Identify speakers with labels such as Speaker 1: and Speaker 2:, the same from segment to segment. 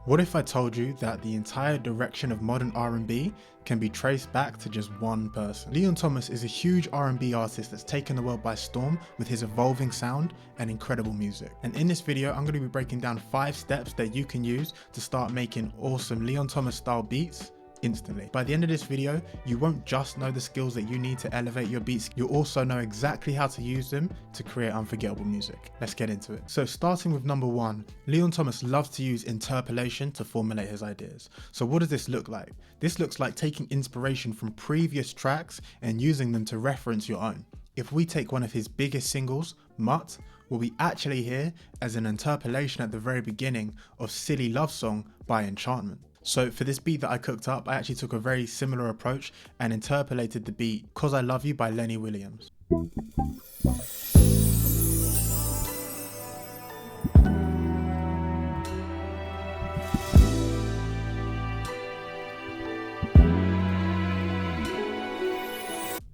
Speaker 1: What if I told you that the entire direction of modern R&B can be traced back to just one person? Leon Thomas is a huge R&B artist that's taken the world by storm with his evolving sound and incredible music. And in this video, I'm going to be breaking down 5 steps that you can use to start making awesome Leon Thomas style beats instantly. By the end of this video, you won't just know the skills that you need to elevate your beats, you'll also know exactly how to use them to create unforgettable music. Let's get into it. So starting with number 1, Leon Thomas loves to use interpolation to formulate his ideas. So what does this look like? This looks like taking inspiration from previous tracks and using them to reference your own. If we take one of his biggest singles, Mutt, what we actually hear as an interpolation at the very beginning of Silly Love Song by Enchantment. So for this beat that I cooked up, I actually took a very similar approach and interpolated the beat 'Cause I Love You by Lenny Williams.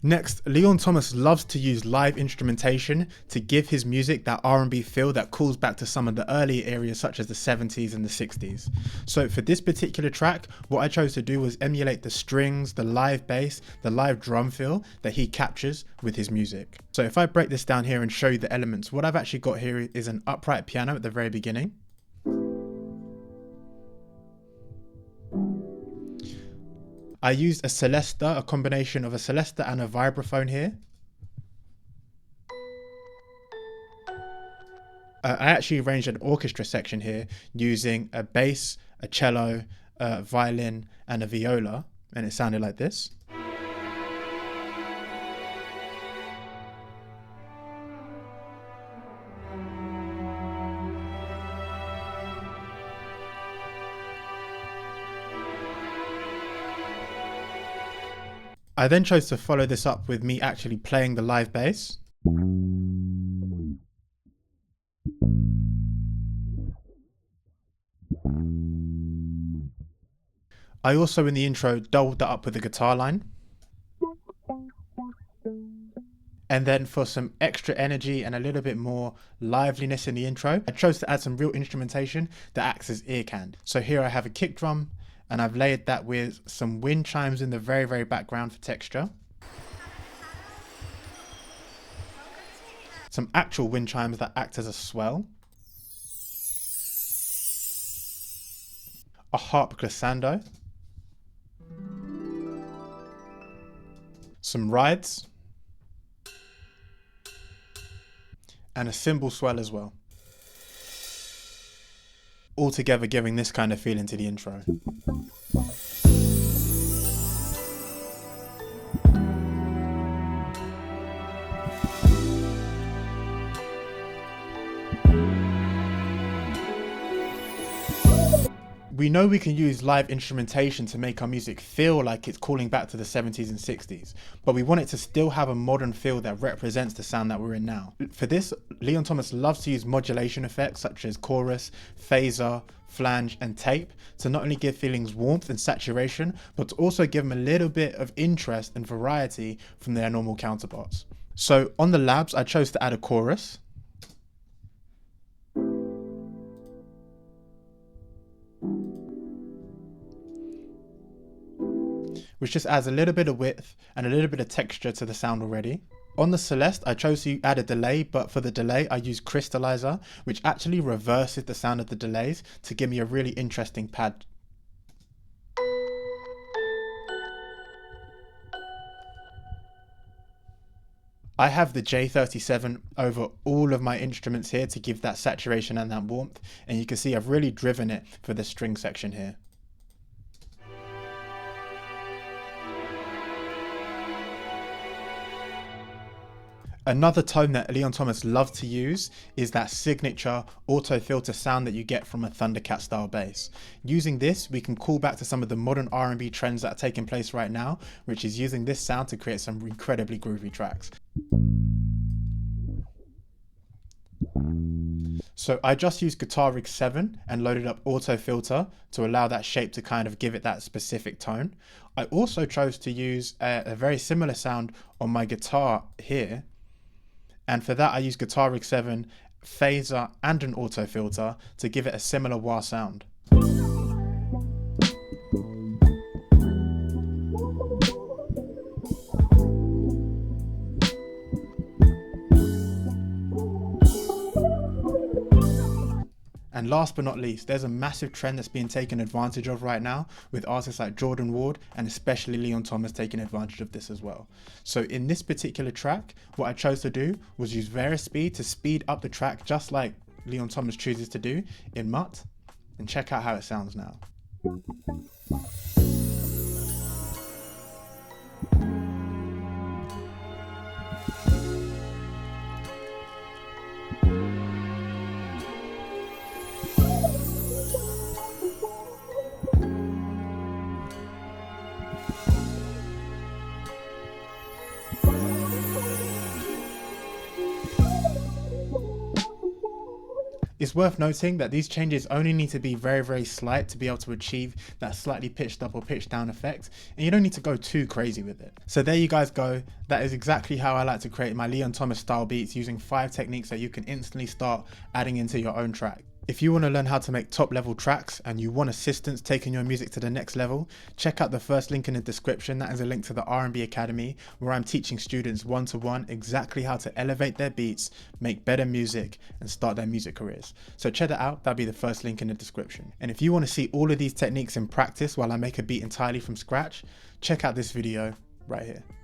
Speaker 1: Next, Leon Thomas loves to use live instrumentation to give his music that R&B feel that calls back to some of the earlier areas such as the 70s and the 60s. So for this particular track, what I chose to do was emulate the strings, the live bass, the live drum feel that he captures with his music. So if I break this down here and show you the elements, what I've actually got here is an upright piano at the very beginning. I used a Celesta, a combination of a Celesta and a vibraphone here. I actually arranged an orchestra section here using a bass, a cello, a violin and a viola, and it sounded like this. I then chose to follow this up with me actually playing the live bass. I also in the intro doubled that up with a guitar line. And then for some extra energy and a little bit more liveliness in the intro, I chose to add some real instrumentation that acts as ear candy. So here I have a kick drum, and I've layered that with some wind chimes in the very background for texture. Some actual wind chimes that act as a swell. A harp glissando. Some rides. And a cymbal swell as well. All together giving this kind of feeling to the intro. We know we can use live instrumentation to make our music feel like it's calling back to the 70s and 60s, but we want it to still have a modern feel that represents the sound that we're in now. For this, Leon Thomas loves to use modulation effects such as chorus, phaser, flange and tape to not only give feelings warmth and saturation, but to also give them a little bit of interest and variety from their normal counterparts. So on the labs, I chose to add a chorus. Which just adds a little bit of width and a little bit of texture to the sound already. On the Celeste, I chose to add a delay, but for the delay, I used Crystallizer, which actually reverses the sound of the delays to give me a really interesting pad. I have the J37 over all of my instruments here to give that saturation and that warmth, and you can see I've really driven it for the string section here. Another tone that Leon Thomas loves to use is that signature auto filter sound that you get from a Thundercat style bass. Using this, we can call back to some of the modern R&B trends that are taking place right now, which is using this sound to create some incredibly groovy tracks. So I just used Guitar Rig 7 and loaded up auto filter to allow that shape to kind of give it that specific tone. I also chose to use a very similar sound on my guitar here. And for that, I use Guitar Rig 7, phaser, and an auto filter to give it a similar wah sound. And last but not least, there's a massive trend that's being taken advantage of right now with artists like Jordan Ward and especially Leon Thomas taking advantage of this as well. So in this particular track, what I chose to do was use Varispeed to speed up the track just like Leon Thomas chooses to do in Mutt, and check out how it sounds now. It's worth noting that these changes only need to be very slight to be able to achieve that slightly pitched up or pitched down effect, and you don't need to go too crazy with it. So there you guys go. That is exactly how I like to create my Leon Thomas style beats, using 5 techniques that you can instantly start adding into your own track. If you want to learn how to make top level tracks and you want assistance taking your music to the next level, check out the first link in the description. That is a link to the R&B Academy, where I'm teaching students one-to-one exactly how to elevate their beats, make better music, and start their music careers. So check that out, that'll be the first link in the description. And if you want to see all of these techniques in practice while I make a beat entirely from scratch, check out this video right here.